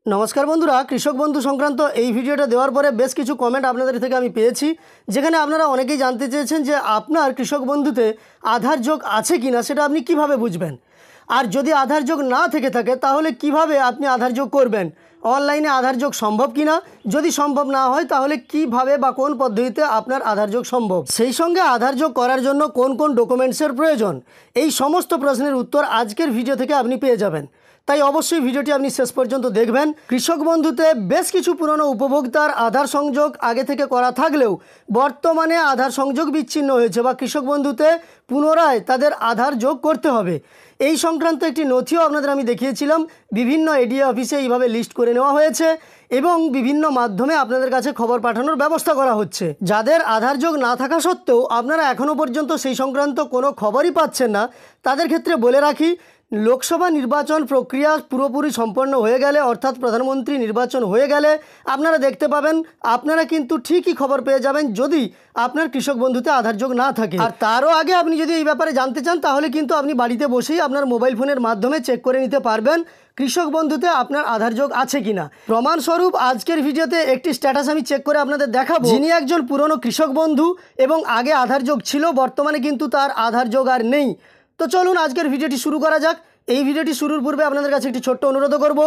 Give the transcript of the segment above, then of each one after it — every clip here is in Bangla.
নমস্কার বন্ধুরা, কৃষক বন্ধু সংক্রান্ত এই ভিডিওটা দেওয়ার পরে বেশ কিছু কমেন্ট আপনাদের থেকে আমি পেয়েছি, যেখানে আপনারা অনেকেই জানতে চেয়েছেন যে আপনার কৃষক বন্ধুতে আধার যোগ আছে কিনা সেটা আপনি কিভাবে বুঝবেন, আর যদি আধার যোগ না থেকে থাকে তাহলে কিভাবে আপনি আধার যোগ করবেন, অনলাইনে আধার যোগ সম্ভব কিনা, যদি সম্ভব না হয় তাহলে কিভাবে বা কোন পদ্ধতিতে আপনার আধার যোগ সম্ভব, সেই সঙ্গে আধার যোগ করার জন্য কোন কোন ডকুমেন্টসের প্রয়োজন, এই সমস্ত প্রশ্নের উত্তর আজকের ভিডিও থেকে আপনি পেয়ে যাবেন। তাই অবশ্যই ভিডিওটি আপনি শেষ পর্যন্ত দেখবেন। কৃষক বন্ধুতে বেশ কিছু পুরনো উপভোক্তার আধার সংযোগ আগে থেকে করা থাকলেও বর্তমানে আধার সংযোগ বিচ্ছিন্ন হয়েছে বা কৃষক বন্ধুতে পুনরায় তাদের আধার যোগ করতে হবে, এই সংক্রান্ত একটি নথিও আপনাদের আমি দেখিয়েছিলাম। বিভিন্ন এডিএ অফিসে এইভাবে লিস্ট করে নেওয়া হয়েছে এবং বিভিন্ন মাধ্যমে আপনাদের কাছে খবর পাঠানোর ব্যবস্থা করা হচ্ছে। যাদের আধার যোগ না থাকা সত্ত্বেও আপনারা এখনও পর্যন্ত সেই সংক্রান্ত কোনো খবরই পাচ্ছেন না, তাদের ক্ষেত্রে বলে রাখি, লোকসভা নির্বাচন প্রক্রিয়া পুরোপুরি সম্পন্ন হয়ে গেলে, অর্থাৎ প্রধানমন্ত্রী নির্বাচন হয়ে গেলে আপনারা দেখতে পাবেন, আপনারা কিন্তু ঠিকই খবর পেয়ে যাবেন যদি আপনার কৃষক বন্ধুতে আধার যোগ না থাকে। আর তারও আগে আপনি যদি এই ব্যাপারে জানতে চান তাহলে কিন্তু আপনি বাড়িতে বসেই আপনার মোবাইল ফোনের মাধ্যমে চেক করে নিতে পারবেন কৃষক বন্ধুতে আপনার আধার যোগ আছে কিনা। প্রমাণস্বরূপ আজকের ভিডিওতে একটি স্ট্যাটাস আমি চেক করে আপনাদের দেখাবো, যিনি একজন পুরনো কৃষক বন্ধু এবং আগে আধার যোগ ছিল, বর্তমানে কিন্তু তার আধার যোগ আর নেই। তো চলুন আজকের ভিডিওটি শুরু করা যাক। এই ভিডিওটি শুরুর পূর্বে আপনাদের কাছে একটি ছোট্ট অনুরোধ করব,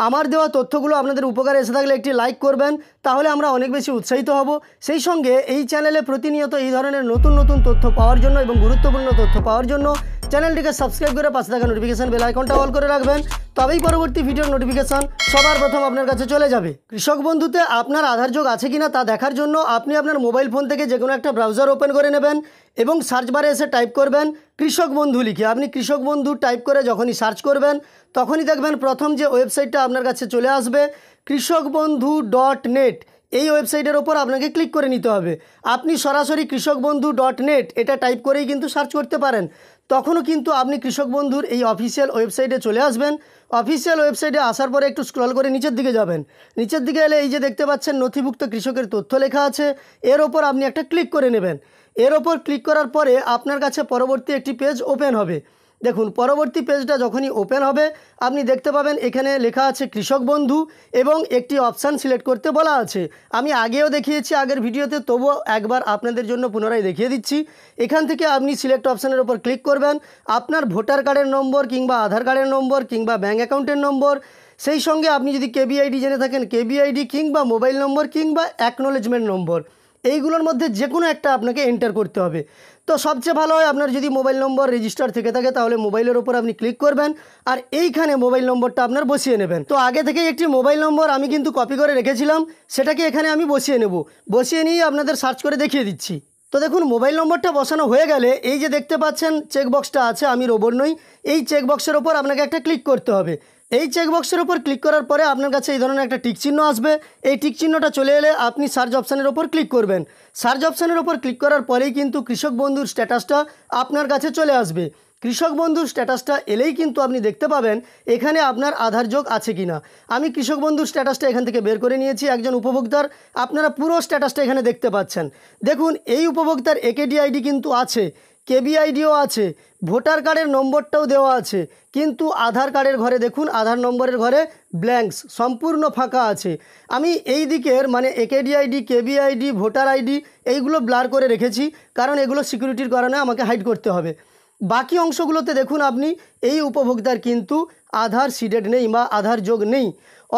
আমার দেওয়া তথ্যগুলো আপনাদের উপকারে এসে থাকলে একটি লাইক করবেন, তাহলে আমরা অনেক বেশি উৎসাহিত হব। সেই সঙ্গে এই চ্যানেলে প্রতিনিয়ত এই ধরনের নতুন নতুন তথ্য পাওয়ার জন্য এবং গুরুত্বপূর্ণ তথ্য পাওয়ার জন্য চ্যানেলটিকে সাবস্ক্রাইব করে পাশে থাকা নোটিফিকেশন বেল আইকনটা অল করে রাখবেন, তবেই পরবর্তী ভিডিওর নোটিফিকেশন সবার প্রথম আপনার কাছে চলে যাবে। কৃষক বন্ধুতে আপনার আধার যোগ আছে কিনা তা দেখার জন্য আপনি আপনার মোবাইল ফোন থেকে যে কোনো একটা ব্রাউজার ওপেন করে নেবেন এবং সার্চ বারে এসে টাইপ করবেন কৃষক বন্ধু লিখে। আপনি কৃষক বন্ধু টাইপ করে যখনই সার্চ করবেন তখনই দেখবেন প্রথম যে ওয়েবসাইটটা আপনার কাছে চলে আসবে কৃষকবন্ধু.net। এই ওয়েবসাইটের ওপর আপনাকে ক্লিক করে নিতে হবে। আপনি সরাসরি কৃষকবন্ধু.net এটা টাইপ করেই কিন্তু সার্চ করতে পারেন, তখনও কিন্তু আপনি কৃষক বন্ধুর এই অফিসিয়াল ওয়েবসাইটে চলে আসবেন। অফিসিয়াল ওয়েবসাইটে আসার পরে একটু স্ক্রল করে নিচের দিকে যাবেন। নিচের দিকে এলে এই যে দেখতে পাচ্ছেন নথিভুক্ত কৃষকের তথ্য লেখা আছে, এর ওপর আপনি একটা ক্লিক করে নেবেন। এর ওপর ক্লিক করার পরে আপনার কাছে পরবর্তী একটি পেজ ওপেন হবে। দেখুন, পরবর্তী পেজটা যখনই ওপেন হবে আপনি দেখতে পাবেন এখানে লেখা আছে কৃষক বন্ধু এবং একটি অপশান সিলেক্ট করতে বলা আছে। আমি আগেও দেখিয়েছি আগের ভিডিওতে, তবুও একবার আপনাদের জন্য পুনরায় দেখিয়ে দিচ্ছি। এখান থেকে আপনি সিলেক্ট অপশানের ওপর ক্লিক করবেন। আপনার ভোটার কার্ডের নম্বর কিংবা আধার কার্ডের নম্বর কিংবা ব্যাঙ্ক অ্যাকাউন্টের নম্বর, সেই সঙ্গে আপনি যদি কেবিআইডি জেনে থাকেন কেবিআইডি কিংবা মোবাইল নম্বর কিংবা অ্যাকনোলেজমেন্ট নম্বর, এইগুলোর মধ্যে যে কোনো একটা আপনাকে এন্টার করতে হবে। তো সবচেয়ে ভালো হয় আপনার যদি মোবাইল নম্বর রেজিস্টার থেকে থাকে তাহলে মোবাইলের ওপর আপনি ক্লিক করবেন আর এইখানে মোবাইল নম্বরটা আপনার বসিয়ে নেবেন। তো আগে থেকেই একটি মোবাইল নম্বর আমি কিন্তু কপি করে রেখেছিলাম, সেটাকে এখানে আমি বসিয়ে নেব। বসিয়ে নিয়ে আপনাদের সার্চ করে দেখিয়ে দিচ্ছি। তো দেখুন, মোবাইল নম্বরটা বসানো হয়ে গেলে এই যে দেখতে পাচ্ছেন চেকবক্সটা আছে আমি রোবট নই, এই চেকবক্সের ওপর আপনাকে একটা ক্লিক করতে হবে। এই চেকবক্সের ওপর ক্লিক করার পরে আপনার কাছে এই ধরনের একটা টিক চিহ্ন আসবে। এই টিক চিহ্নটা চলে এলে আপনি সার্চ অপশানের ওপর ক্লিক করবেন। সার্চ অপশানের ওপর ক্লিক করার পরেই কিন্তু কৃষক বন্ধুর স্ট্যাটাসটা আপনার কাছে চলে আসবে। কৃষক বন্ধুর স্ট্যাটাসটা এলেই কিন্তু আপনি দেখতে পাবেন এখানে আপনার আধার যোগ আছে কিনা। আমি কৃষক বন্ধুর স্ট্যাটাসটা এখান থেকে বের করে নিয়েছি একজন উপভোক্তার, আপনারা পুরো স্ট্যাটাসটা এখানে দেখতে পাচ্ছেন। দেখুন, এই উপভোক্তার একেডি আইডি কিন্তু আছে, কেবিআইডিও আছে, ভোটার কার্ডের নম্বরটাও দেওয়া আছে, কিন্তু আধার কার্ডের ঘরে দেখুন আধার নম্বরের ঘরে ব্ল্যাঙ্কস, সম্পূর্ণ ফাঁকা আছে। আমি এই দিকের মানে AKD ID, KBID, voter ID এইগুলো ব্লার করে রেখেছি, কারণ এগুলো সিকিউরিটির কারণে আমাকে হাইড করতে হবে। বাকি অংশগুলোতে দেখুন আপনি এই উপভোক্তার কিন্তু আধার সিডেড নেই বা আধার যোগ নেই,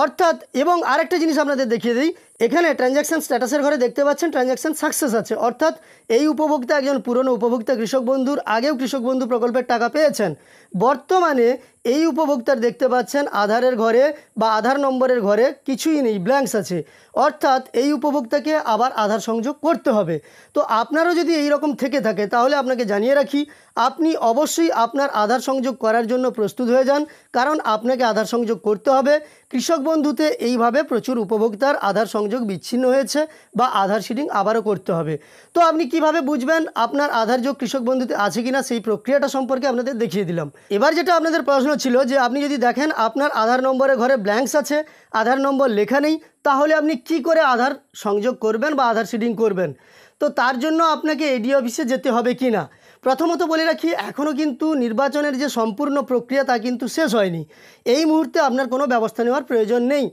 অর্থাৎ। এবং আরেকটা জিনিস আপনাদের দেখিয়ে দিই, এখানে ট্রানজ্যাকশান স্ট্যাটাসের ঘরে দেখতে পাচ্ছেন ট্রানজ্যাকশান সাকসেস আছে, অর্থাৎ এই উপভোক্তা একজন পুরনো উপভোক্তা, কৃষক বন্ধুর আগেও কৃষক বন্ধু প্রকল্পের টাকা পেয়েছেন। বর্তমানে এই উপভোক্তার দেখতে পাচ্ছেন আধারের ঘরে বা আধার নম্বরের ঘরে কিছুই নেই, ব্ল্যাঙ্কস আছে, অর্থাৎ এই উপভোক্তাকে আবার আধার সংযোগ করতে হবে। তো আপনারও যদি এই রকম থেকে থাকে তাহলে আপনাকে জানিয়ে রাখি, আপনি অবশ্যই আপনার আধার সংযোগ করার জন্য প্রস্তুত হয়ে যান, কারণ আপনাকে আধার সংযোগ করতে হবে। কৃষক বন্ধুতে এইভাবে প্রচুর উপভোক্তার আধার সংযোগ বিচ্ছিন্ন হয়েছে বা আধার সিডিং আবারও করতে হবে। তো আপনি কিভাবে বুঝবেন আপনার আধার যোগ কৃষক বন্ধুতে আছে কিনা, সেই প্রক্রিয়াটা সম্পর্কে আপনাদের দেখিয়ে দিলাম। এবার যেটা আপনাদের প্রশ্ন ছিল যে আপনি যদি দেখেন আপনার আধার নম্বরের ঘরে ব্ল্যাঙ্কস আছে, আধার নম্বর লেখা নেই, তাহলে আপনি কি করে আধার সংযোগ করবেন বা আধার সিডিং করবেন। তো তার জন্য আপনাকে এডি অফিসে যেতে হবে কি না। প্রথমত বলে রাখি, এখনও কিন্তু নির্বাচনের যে সম্পূর্ণ প্রক্রিয়া তা কিন্তু শেষ হয়নি। এই মুহূর্তে আপনার কোনো ব্যবস্থা নেওয়ার প্রয়োজন নেই।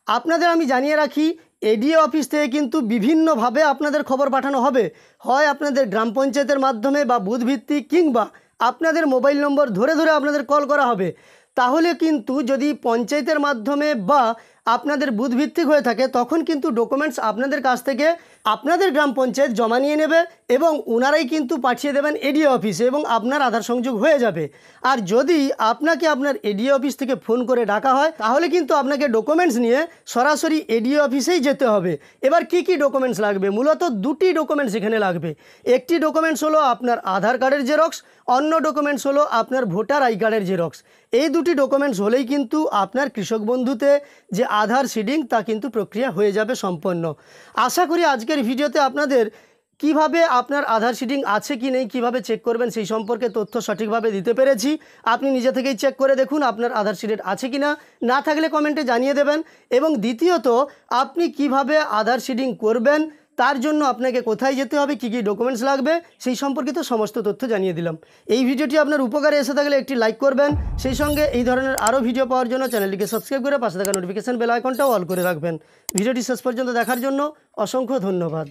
আপনাদের আমি জানিয়ে রাখি, এডিও অফিস থেকে কিন্তু বিভিন্নভাবে আপনাদের খবর পাঠানো হবে। হয় আপনাদের গ্রাম পঞ্চায়েতের মাধ্যমে বা বুথভিত্তিক, কিংবা আপনাদের মোবাইল নম্বর ধরে ধরে আপনাদের কল করা হবে। তাহলে কিন্তু যদি পঞ্চায়েতের মাধ্যমে বা আপনাদের বুথভিত্তিক হয়ে থাকে, তখন কিন্তু ডকুমেন্টস আপনাদের কাছ থেকে আপনাদের গ্রাম পঞ্চায়েত জমা নিয়ে নেবে এবং ওনারাই কিন্তু পাঠিয়ে দেবেন এডিও অফিসে এবং আপনার আধার সংযোগ হয়ে যাবে। আর যদি আপনাকে আপনার এডিও অফিস থেকে ফোন করে ডাকা হয়, তাহলে কিন্তু আপনাকে ডকুমেন্টস নিয়ে সরাসরি এডিও অফিসেই যেতে হবে। এবার কি কি ডকুমেন্টস লাগবে? মূলত দুটি ডকুমেন্টস এখানে লাগবে। একটি ডকুমেন্টস হলো আপনার আধার কার্ডের জেরক্স, অন্য ডকুমেন্টস হলো আপনার ভোটার আই কার্ডের জেরক্স। এই দুটি ডকুমেন্টস হলেই কিন্তু আপনার কৃষক বন্ধুতে যে আধার সিডিং তা কিন্তু প্রক্রিয়া হয়ে যাবে সম্পন্ন। আশা করি আজকের ভিডিওতে আপনাদের কিভাবে আপনার আধার সিডিং আছে কি নেই, কিভাবে চেক করবেন সেই সম্পর্কে তথ্য সঠিকভাবে দিতে পেরেছি। আপনি নিজে থেকেই চেক করে দেখুন আপনার আধার সিডিং আছে কি না, না থাকলে কমেন্টে জানিয়ে দেবেন। এবং দ্বিতীয়ত, আপনি কিভাবে আধার সিডিং করবেন, তার জন্য আপনাকে কোথায় যেতে হবে, কী কী ডকুমেন্টস লাগবে, সেই সম্পর্কিত সমস্ত তথ্য জানিয়ে দিলাম। এই ভিডিওটি আপনার উপকারে এসে থাকলে একটি লাইক করবেন, সেই সঙ্গে এই ধরনের আরও ভিডিও পাওয়ার জন্য চ্যানেলটিকে সাবস্ক্রাইব করে পাশে থাকা নোটিফিকেশন বেল আইকনটাও অল করে রাখবেন। ভিডিওটি শেষ পর্যন্ত দেখার জন্য অসংখ্য ধন্যবাদ।